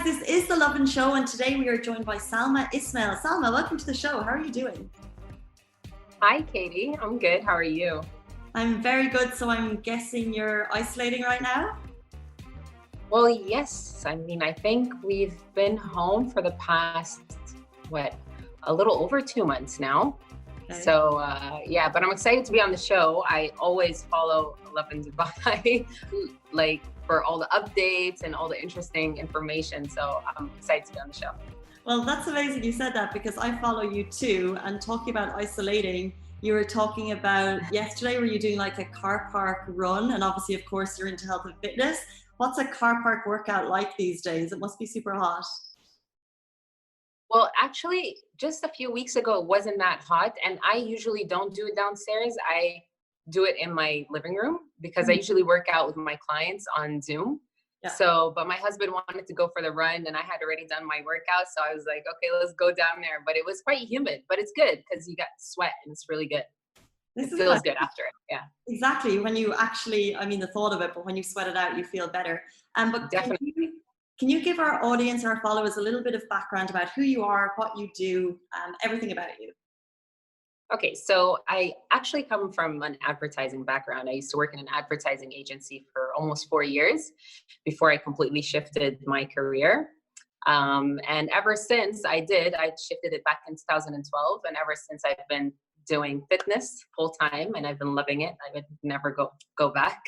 this is the Lovin Show, and today we are joined by Salma Ismail. Salma, welcome to the show. How are you doing? Hi, Katie. I'm good. How are you? I'm very good. So I'm guessing you're isolating right now? Well, yes. I think we've been home for the past, a little over 2 months now. Okay. So, yeah, but I'm excited to be on the show. I always follow Lovin Dubai, for all the updates and all the interesting information. So I'm excited to be on the show. Well, that's amazing you said that, because I follow you too. And talking about isolating, you were talking about yesterday, were you doing like a car park run? And obviously, of course, you're into health and fitness. What's a car park workout like these days? It must be super hot. Well, actually, just a few weeks ago, it wasn't that hot. And I usually don't do it downstairs. I do it in my living room because I usually work out with my clients on Zoom. Yeah. So, but my husband wanted to go for the run and I had already done my workout. So I was like, okay, let's go down there. But it was quite humid, but it's good because you got sweat and it's really good. It feels good after it. Yeah. Exactly. When you actually, the thought of it, but when you sweat it out, you feel better. But definitely. Can you give our audience, our followers, a little bit of background about who you are, what you do, everything about you? Okay, so I actually come from an advertising background. I used to work in an advertising agency for almost 4 years before I completely shifted my career. And ever since I shifted it back in 2012. And ever since I've been doing fitness full time and I've been loving it. I would never go back.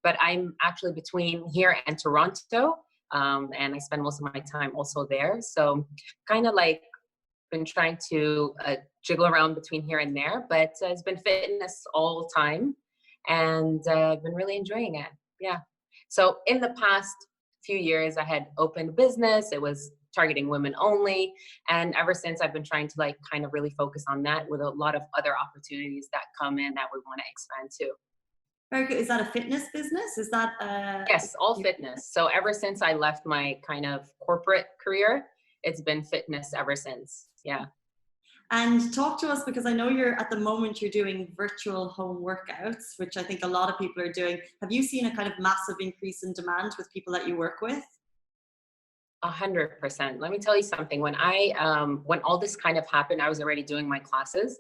But I'm actually between here and Toronto. And I spend most of my time also there. So kind of been trying to jiggle around between here and there, but it's been fitness all the time and I've been really enjoying it. Yeah. So in the past few years, I had opened a business. It was targeting women only. And ever since I've been trying to kind of really focus on that with a lot of other opportunities that come in that we want to expand to. Very good. Is that a fitness business? Is that Yes, all fitness. So ever since I left my kind of corporate career, it's been fitness ever since. Yeah. And talk to us, because I know at the moment you're doing virtual home workouts, which I think a lot of people are doing. Have you seen a kind of massive increase in demand with people that you work with? 100%. Let me tell you something. When when all this kind of happened, I was already doing my classes.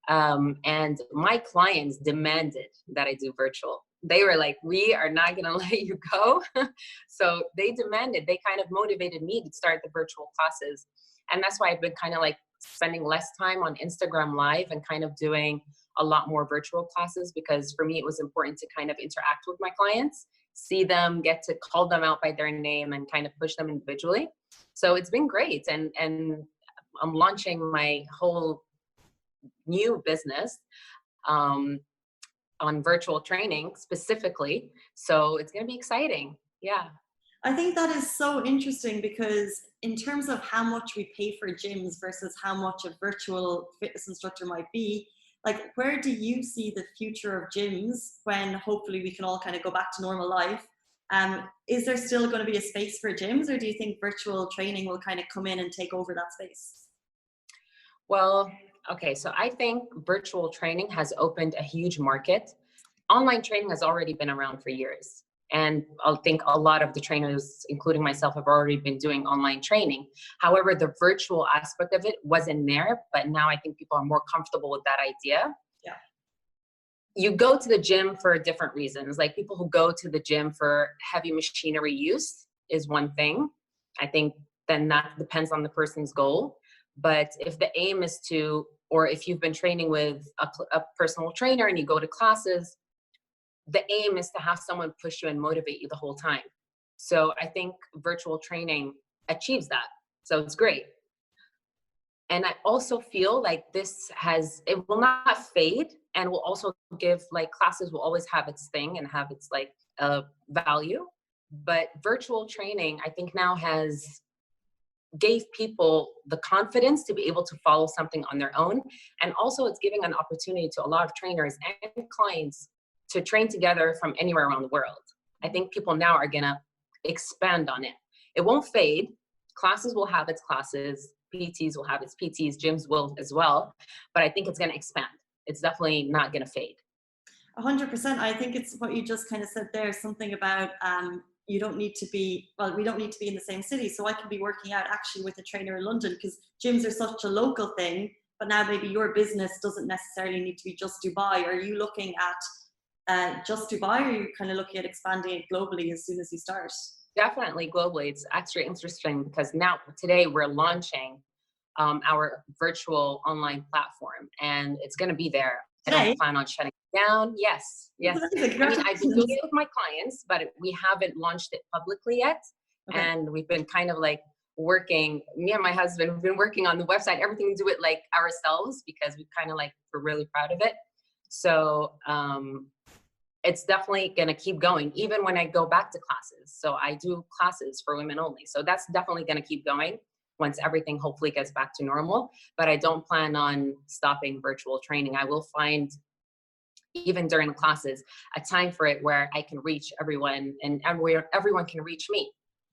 And my clients demanded that I do virtual. They were like, we are not going to let you go. So they kind of motivated me to start the virtual classes. And that's why I've been kind of spending less time on Instagram Live and kind of doing a lot more virtual classes, because for me, it was important to kind of interact with my clients, see them, get to call them out by their name and kind of push them individually. So it's been great. And I'm launching my whole new business on virtual training specifically. So it's going to be exciting. Yeah. I think that is so interesting, because in terms of how much we pay for gyms versus how much a virtual fitness instructor might be, where do you see the future of gyms when hopefully we can all kind of go back to normal life? Is there still going to be a space for gyms, or do you think virtual training will kind of come in and take over that space? Well, okay, so I think virtual training has opened a huge market. Online training has already been around for years. And I think a lot of the trainers, including myself, have already been doing online training. However, the virtual aspect of it wasn't there, but now I think people are more comfortable with that idea. Yeah. You go to the gym for different reasons. Like people who go to the gym for heavy machinery use is one thing. I think then that depends on the person's goal. But if the aim is or if you've been training with a personal trainer and you go to classes, the aim is to have someone push you and motivate you the whole time. So I think virtual training achieves that. So it's great. And I also feel like it will not fade, and will also give classes will always have its thing and have its value. But virtual training, I think now gave people the confidence to be able to follow something on their own. And also it's giving an opportunity to a lot of trainers and clients to train together from anywhere around the world. I think people now are going to expand on it. It won't fade. Classes will have its classes. PTs will have its PTs. Gyms will as well. But I think it's going to expand. It's definitely not going to fade. 100%. I think it's what you just kind of said there, something about you don't need to be, well, we don't need to be in the same city. So I can be working out actually with a trainer in London, because gyms are such a local thing. But now maybe your business doesn't necessarily need to be just Dubai. Are you looking at just Dubai, or are you kind of looking at expanding it globally as soon as you start? Definitely globally. It's actually interesting because now today we're launching our virtual online platform, and it's going to be there. I Today? don't plan on shutting it down. Yes, yes. I mean, I've been doing it with my clients, but we haven't launched it publicly yet. Okay. And we've been kind of like working, me and my husband, we've been working on the website, everything, do it like ourselves, because we kind of like, we're really proud of it. So it's definitely going to keep going, even when I go back to classes. So I do classes for women only. So that's definitely going to keep going once everything hopefully gets back to normal. But I don't plan on stopping virtual training. I will find, even during the classes, a time for it where I can reach everyone, and everyone can reach me.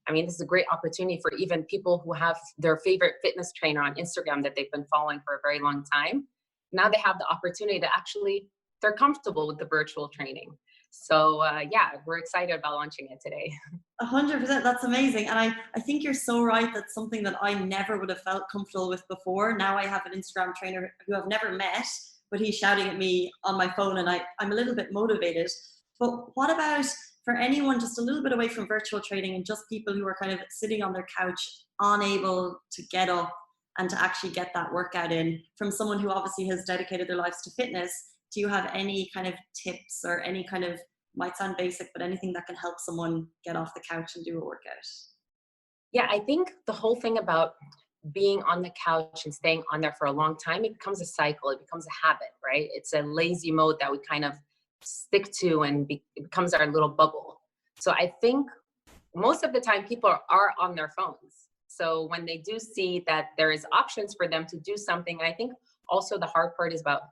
I mean, this is a great opportunity for even people who have their favorite fitness trainer on Instagram that they've been following for a very long time. Now they have the opportunity to actually, they're comfortable with the virtual training. So yeah, we're excited about launching it today. 100%. That's amazing. And I think you're so right. That's something that I never would have felt comfortable with before. Now I have an Instagram trainer who I've never met, but he's shouting at me on my phone, and I'm a little bit motivated. But what about for anyone just a little bit away from virtual training, and just people who are kind of sitting on their couch, unable to get up and to actually get that workout in, from someone who obviously has dedicated their lives to fitness? Do you have any kind of tips, or any kind of, might sound basic, but anything that can help someone get off the couch and do a workout? Yeah, I think the whole thing about being on the couch and staying on there for a long time, it becomes a cycle, it becomes a habit, right? It's a lazy mode that we kind of stick to, and it becomes our little bubble. So I think most of the time people are on their phones. So when they do see that there is options for them to do something, I think also the hard part is about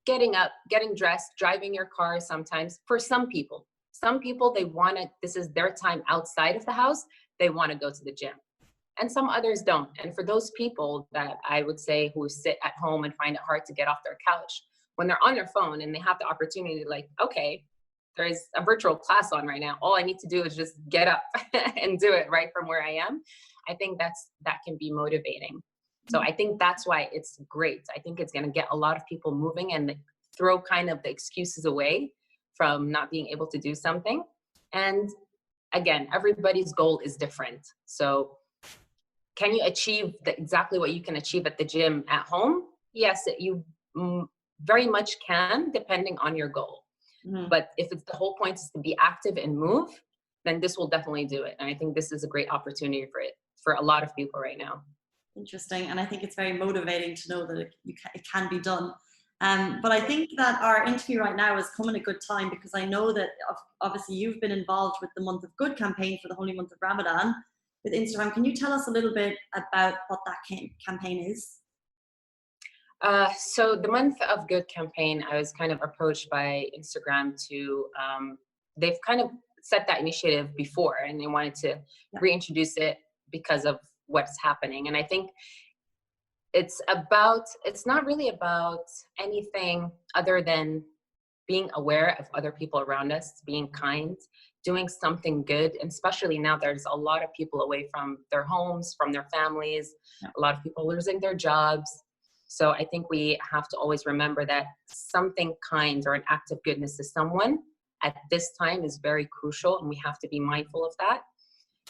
getting up, getting dressed, driving your car sometimes. For some people, they want to, this is their time outside of the house, they want to go to the gym. And some others don't. And for those people that I would say who sit at home and find it hard to get off their couch, when they're on their phone and they have the opportunity to, like, okay, there's a virtual class on right now, all I need to do is just get up and do it right from where I am. I think that can be motivating. So I think that's why it's great. I think it's going to get a lot of people moving and throw kind of the excuses away from not being able to do something. And again, everybody's goal is different. So can you achieve exactly what you can achieve at the gym at home? Yes, you very much can, depending on your goal. Mm-hmm. But if it's the whole point is to be active and move, then this will definitely do it. And I think this is a great opportunity for it, for a lot of people right now. Interesting. And I think it's very motivating to know that it can be done. But I think that our interview right now is coming at a good time, because I know that obviously you've been involved with the Month of Good campaign for the holy month of Ramadan with Instagram. Can you tell us a little bit about what that campaign is? So the Month of Good campaign, I was kind of approached by Instagram to, they've kind of set that initiative before, and they wanted to reintroduce it because of what's happening. And I think it's not really about anything other than being aware of other people around us, being kind, doing something good. And especially now, there's a lot of people away from their homes, from their families, a lot of people losing their jobs. So I think we have to always remember that something kind or an act of goodness to someone at this time is very crucial, and we have to be mindful of that.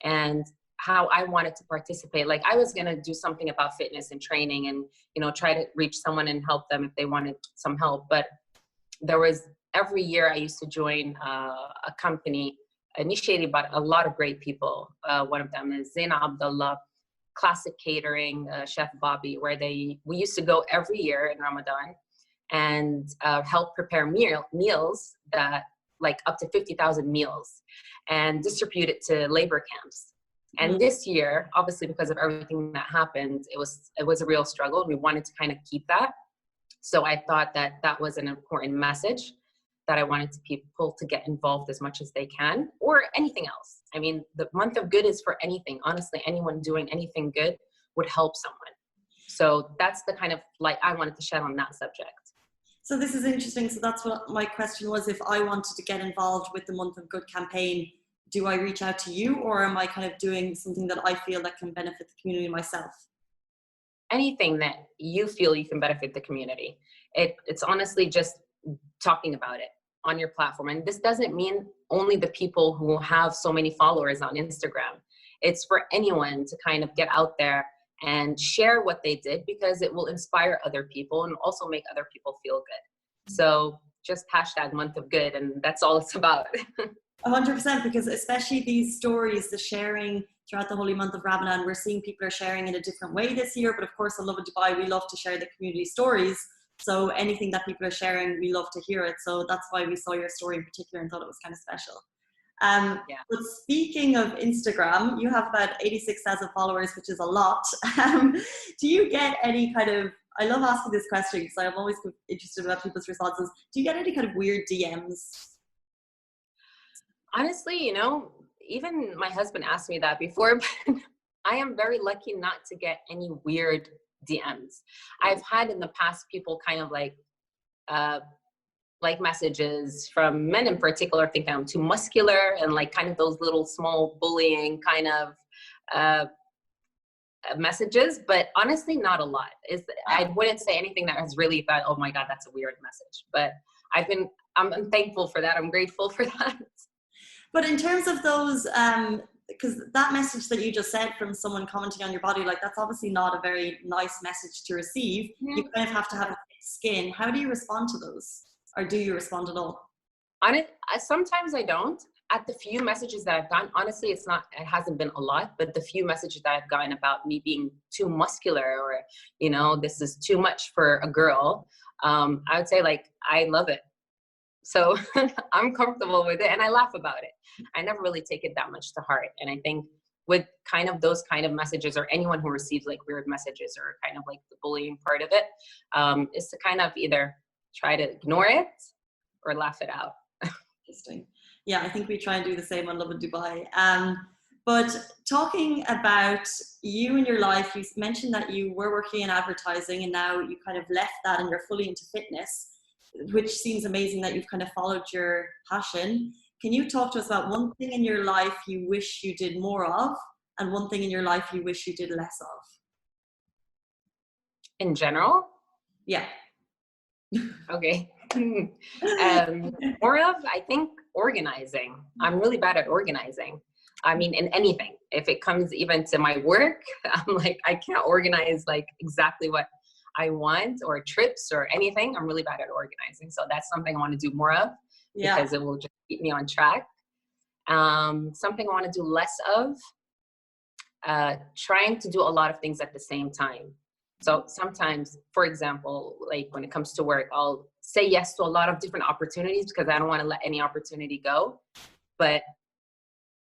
And how I wanted to participate, like I was going to do something about fitness and training and, try to reach someone and help them if they wanted some help. But there was, every year I used to join a company initiated by a lot of great people. One of them is Zaina Abdullah, Classic Catering, Chef Bobby, where we used to go every year in Ramadan and help prepare meals that, like, up to 50,000 meals, and distribute it to labor camps. And this year, obviously, because of everything that happened, it was a real struggle. We wanted to kind of keep that. So I thought that was an important message that I wanted people to get involved as much as they can, or anything else. I mean, the Month of Good is for anything. Honestly, anyone doing anything good would help someone. So that's the kind of light I wanted to shed on that subject. So this is interesting. So that's what my question was. If I wanted to get involved with the Month of Good campaign, do I reach out to you, or am I kind of doing something that I feel that can benefit the community myself? Anything that you feel you can benefit the community. It's honestly just talking about it on your platform. And this doesn't mean only the people who have so many followers on Instagram. It's for anyone to kind of get out there and share what they did, because it will inspire other people and also make other people feel good. So just hashtag month of good, and that's all it's about. 100%, because especially these stories, the sharing throughout the holy month of Ramadan, we're seeing people are sharing in a different way this year. But of course, on Lovin Dubai, we love to share the community stories. So anything that people are sharing, we love to hear it. So that's why we saw your story in particular and thought it was kind of special. Yeah. But speaking of Instagram, you have about 86,000 followers, which is a lot. Do you get any kind of, I love asking this question because I'm always interested about people's responses. Do you get any kind of weird DMs? Honestly, you know, even my husband asked me that before, but I am very lucky not to get any weird DMs. I've had in the past people kind of like messages from men in particular, thinking I'm too muscular, and like kind of those little small bullying kind of messages, but honestly, not a lot. I wouldn't say anything that has really thought, oh my God, that's a weird message. But I'm thankful for that. I'm grateful for that. But in terms of those, because that message that you just said from someone commenting on your body, like that's obviously not a very nice message to receive. You kind of have to have a thick skin. How do you respond to those? Or do you respond at all? Sometimes I don't. At the few messages that I've gotten, honestly, it hasn't been a lot, but the few messages that I've gotten about me being too muscular, or, you know, this is too much for a girl, I would say like, I love it. So I'm comfortable with it and I laugh about it. I never really take it that much to heart. And I think with kind of those kind of messages, or anyone who receives like weird messages or kind of like the bullying part of it, is to kind of either try to ignore it or laugh it out. Interesting. Yeah, I think we try and do the same on Lovin Dubai. But talking about you and your life, you mentioned that you were working in advertising and now you kind of left that and you're fully into fitness, which seems amazing that you've kind of followed your passion. Can you talk to us about one thing in your life you wish you did more of, and one thing in your life you wish you did less of? In general? Yeah. Okay. More of, I think, organizing. I'm really bad at organizing. I mean, in anything. If it comes even to my work, I'm like, I can't organize like exactly what I want, or trips or anything. I'm really bad at organizing. So that's something I want to do more of, because it will just keep me on track. Something I want to do less of, trying to do a lot of things at the same time. So sometimes, for example, like when it comes to work, I'll say yes to a lot of different opportunities because I don't want to let any opportunity go. But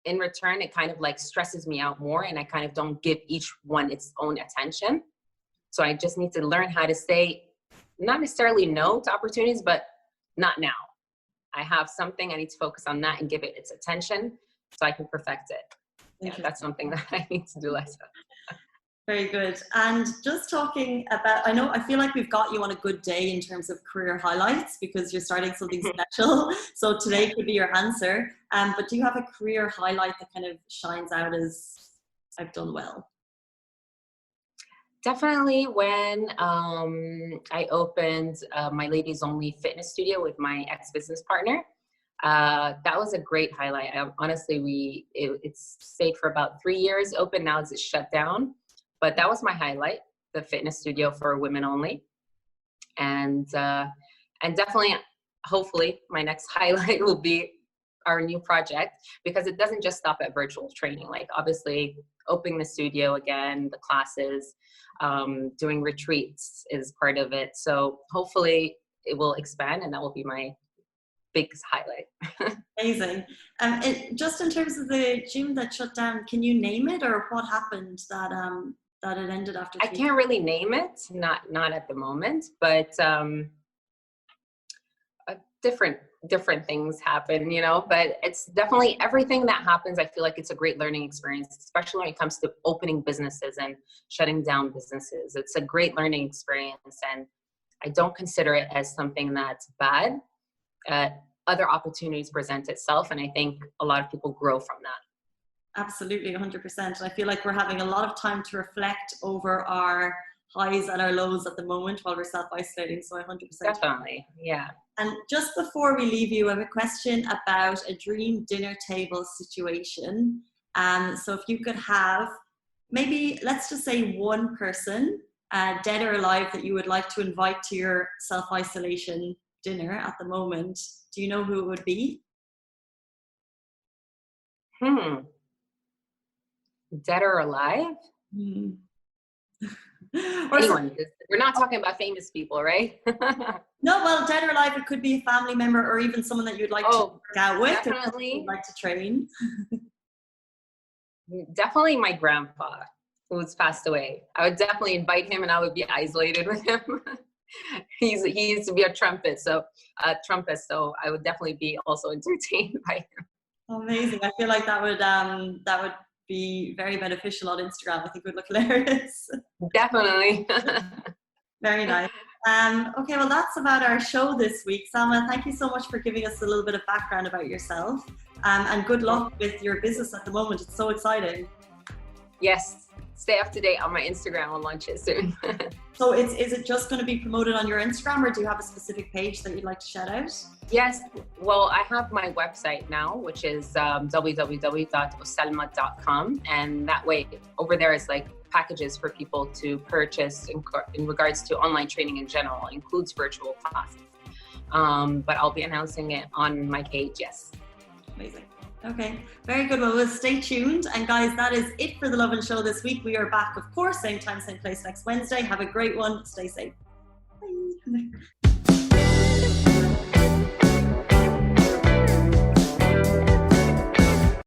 in return, it kind of like stresses me out more, and I kind of don't give each one its own attention. So I just need to learn how to say, not necessarily no to opportunities, but not now. I have something, I need to focus on that and give it its attention so I can perfect it. Yeah, that's something that I need to do less of. Very good. And just talking about, I feel like we've got you on a good day in terms of career highlights because you're starting something special. So today could be your answer. But do you have a career highlight that kind of shines out as I've done well? Definitely when I opened my ladies only fitness studio with my ex-business partner. That was a great highlight. Honestly, it stayed for about 3 years open. Now it's shut down. But that was my highlight, the fitness studio for women only. And definitely, hopefully, my next highlight will be our new project, because it doesn't just stop at virtual training. Like obviously opening the studio again, the classes, doing retreats is part of it. So hopefully it will expand, and that will be my biggest highlight. Amazing. Just in terms of the gym that shut down, can you name it, or what happened that it ended after? I can't really name it, not at the moment, but different things happen, you know, but it's definitely everything that happens. I feel like it's a great learning experience, especially when it comes to opening businesses and shutting down businesses. It's a great learning experience, and I don't consider it as something that's bad. other opportunities present itself. And I think a lot of people grow from that. Absolutely, 100%. And I feel like we're having a lot of time to reflect over our highs and our lows at the moment while we're self-isolating. So I 100%. Definitely, yeah. And just before we leave you, I have a question about a dream dinner table situation. So if you could have maybe, let's just say one person, dead or alive, that you would like to invite to your self-isolation dinner at the moment, do you know who it would be? Dead or alive? Or anyone. We're not talking about famous people, right? No, well, dead or alive, it could be a family member or even someone that you'd like to work out with, definitely. or you'd like to train. Definitely my grandpa, who's passed away. I would definitely invite him, and I would be isolated with him. He used to be a trumpist, so I would definitely be also entertained by him. Amazing! I feel like that would be very beneficial on Instagram. I think it would look hilarious. Definitely. Very nice. Okay, well, that's about our show this week. Salma, thank you so much for giving us a little bit of background about yourself. And good luck with your business at the moment. It's so exciting. Yes. Stay up to date on my Instagram. I'll launch it soon. So is it just going to be promoted on your Instagram, or do you have a specific page that you'd like to shout out? Yes. Well, I have my website now, which is www.osalma.com. And that way over there is like packages for people to purchase in regards to online training in general. It includes virtual classes. But I'll be announcing it on my page. Yes. Amazing. Okay, very good. Well, we'll stay tuned. And guys, that is it for the Lovin Show this week. We are back, of course, same time, same place next Wednesday. Have a great one. Stay safe. Bye.